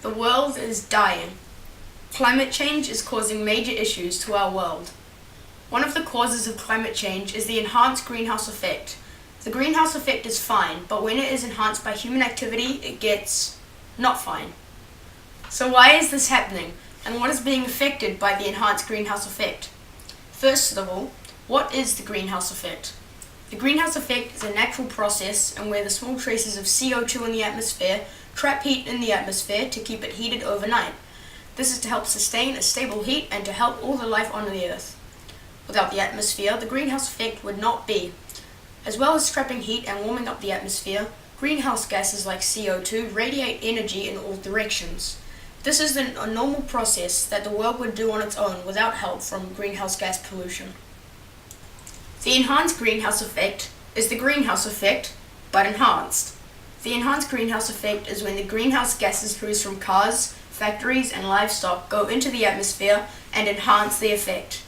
The world is dying. Climate change is causing major issues to our world. One of the causes of climate change is the enhanced greenhouse effect. The greenhouse effect is fine, but when it is enhanced by human activity, it gets not fine. So why is this happening, and what is being affected by the enhanced greenhouse effect? First of all, what is the greenhouse effect? The greenhouse effect is a natural process in where the small traces of CO2 in the atmosphere trap heat in the atmosphere to keep it heated overnight. This is to help sustain a stable heat and to help all the life on the Earth. Without the atmosphere, the greenhouse effect would not be. As well as trapping heat and warming up the atmosphere, greenhouse gases like CO2 radiate energy in all directions. This is a normal process that the world would do on its own without help from greenhouse gas pollution. The enhanced greenhouse effect is the greenhouse effect, but enhanced. The enhanced greenhouse effect is when the greenhouse gases produced from cars, factories, and livestock go into the atmosphere and enhance the effect.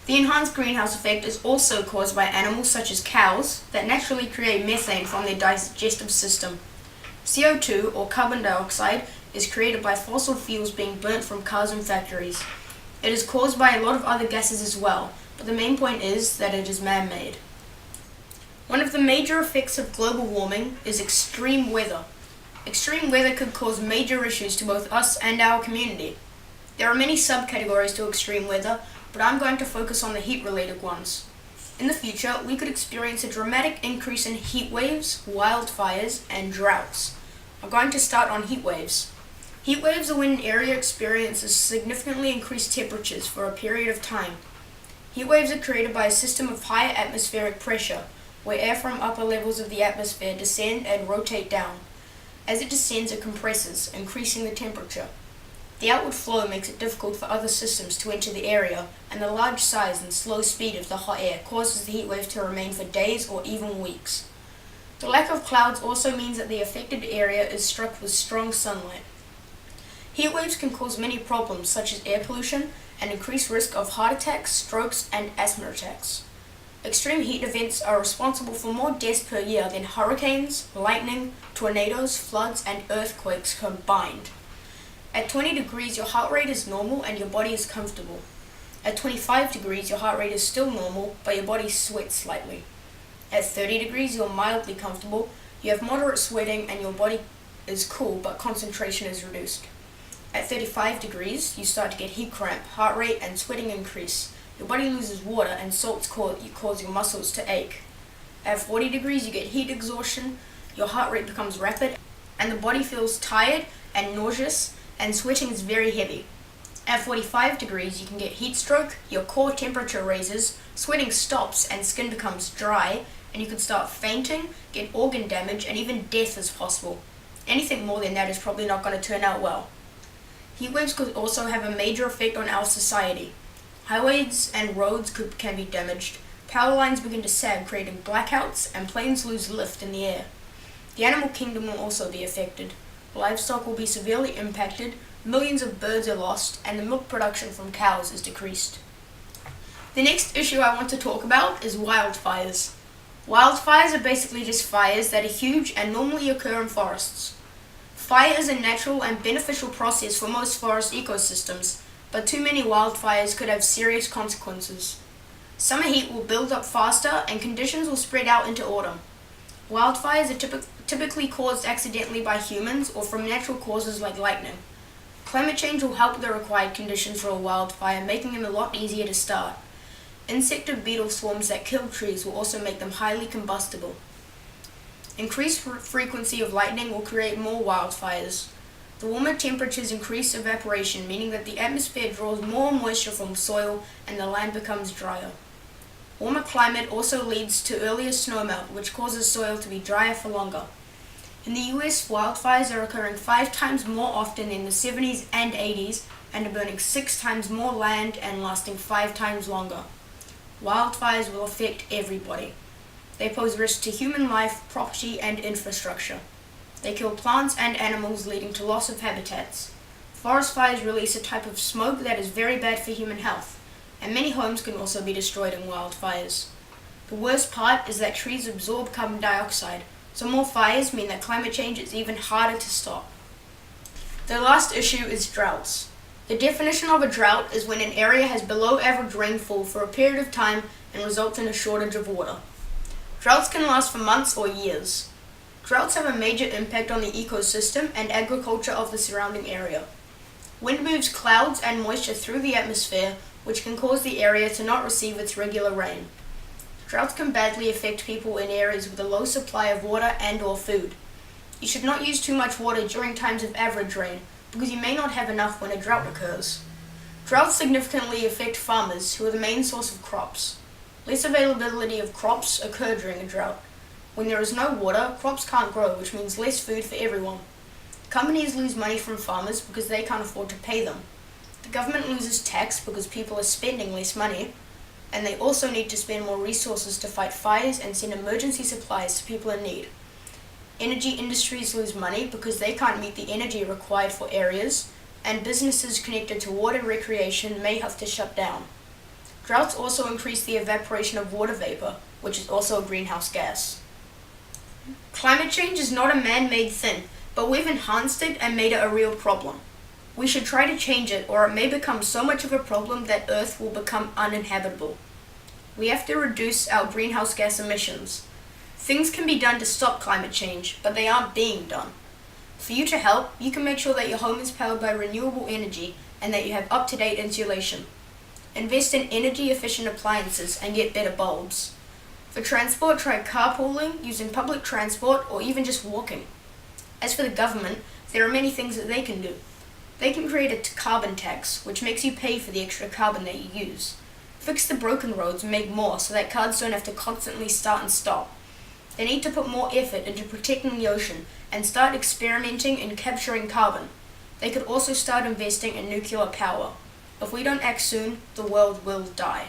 The enhanced greenhouse effect is also caused by animals such as cows that naturally create methane from their digestive system. CO2, or carbon dioxide, is created by fossil fuels being burnt from cars and factories. It is caused by a lot of other gases as well, but the main point is that it is man-made. One of the major effects of global warming is extreme weather. Extreme weather could cause major issues to both us and our community. There are many subcategories to extreme weather, but I'm going to focus on the heat-related ones. In the future, we could experience a dramatic increase in heat waves, wildfires, and droughts. I'm going to start on heat waves. Heat waves are when an area experiences significantly increased temperatures for a period of time. Heat waves are created by a system of higher atmospheric pressure, where air from upper levels of the atmosphere descend and rotate down. As it descends, it compresses, increasing the temperature. The outward flow makes it difficult for other systems to enter the area, and the large size and slow speed of the hot air causes the heat wave to remain for days or even weeks. The lack of clouds also means that the affected area is struck with strong sunlight. Heat waves can cause many problems such as air pollution and increased risk of heart attacks, strokes, and asthma attacks. Extreme heat events are responsible for more deaths per year than hurricanes, lightning, tornadoes, floods, and earthquakes combined. At 20 degrees, your heart rate is normal and your body is comfortable. At 25 degrees, your heart rate is still normal, but your body sweats slightly. At 30 degrees, you're mildly comfortable, you have moderate sweating, and your body is cool, but concentration is reduced. At 35 degrees, you start to get heat cramp, heart rate, and sweating increase. Your body loses water and salts cause your muscles to ache. At 40 degrees, you get heat exhaustion, your heart rate becomes rapid, and the body feels tired and nauseous, and sweating is very heavy. At 45 degrees, you can get heat stroke, your core temperature raises, sweating stops, and skin becomes dry, and you can start fainting, get organ damage, and even death is possible. Anything more than that is probably not going to turn out well. Heat waves could also have a major effect on our society. Highways and roads can be damaged, power lines begin to sag, creating blackouts, and planes lose lift in the air. The animal kingdom will also be affected. Livestock will be severely impacted, millions of birds are lost, and the milk production from cows is decreased. The next issue I want to talk about is wildfires. Wildfires are basically just fires that are huge and normally occur in forests. Fire is a natural and beneficial process for most forest ecosystems, but too many wildfires could have serious consequences. Summer heat will build up faster and conditions will spread out into autumn. Wildfires are typically caused accidentally by humans or from natural causes like lightning. Climate change will help the required conditions for a wildfire, making them a lot easier to start. Insect and beetle swarms that kill trees will also make them highly combustible. Increased frequency of lightning will create more wildfires. The warmer temperatures increase evaporation, meaning that the atmosphere draws more moisture from soil and the land becomes drier. Warmer climate also leads to earlier snowmelt, which causes soil to be drier for longer. In the US, wildfires are occurring 5 times more often in the 70s and 80s and are burning 6 times more land and lasting 5 times longer. Wildfires will affect everybody. They pose risk to human life, property, and infrastructure. They kill plants and animals, leading to loss of habitats. Forest fires release a type of smoke that is very bad for human health, and many homes can also be destroyed in wildfires. The worst part is that trees absorb carbon dioxide, so more fires mean that climate change is even harder to stop. The last issue is droughts. The definition of a drought is when an area has below average rainfall for a period of time and results in a shortage of water. Droughts can last for months or years. Droughts have a major impact on the ecosystem and agriculture of the surrounding area. Wind moves clouds and moisture through the atmosphere, which can cause the area to not receive its regular rain. Droughts can badly affect people in areas with a low supply of water and/or food. You should not use too much water during times of average rain, because you may not have enough when a drought occurs. Droughts significantly affect farmers, who are the main source of crops. Less availability of crops occur during a drought. When there is no water, crops can't grow, which means less food for everyone. Companies lose money from farmers because they can't afford to pay them. The government loses tax because people are spending less money, and they also need to spend more resources to fight fires and send emergency supplies to people in need. Energy industries lose money because they can't meet the energy required for areas, and businesses connected to water recreation may have to shut down. Droughts also increase the evaporation of water vapor, which is also a greenhouse gas. Climate change is not a man-made thing, but we've enhanced it and made it a real problem. We should try to change it, or it may become so much of a problem that Earth will become uninhabitable. We have to reduce our greenhouse gas emissions. Things can be done to stop climate change, but they aren't being done. For you to help, you can make sure that your home is powered by renewable energy and that you have up-to-date insulation. Invest in energy-efficient appliances and get better bulbs. For transport, try carpooling, using public transport, or even just walking. As for the government, there are many things that they can do. They can create a carbon tax, which makes you pay for the extra carbon that you use. Fix the broken roads and make more so that cars don't have to constantly start and stop. They need to put more effort into protecting the ocean and start experimenting and capturing carbon. They could also start investing in nuclear power. If we don't act soon, the world will die.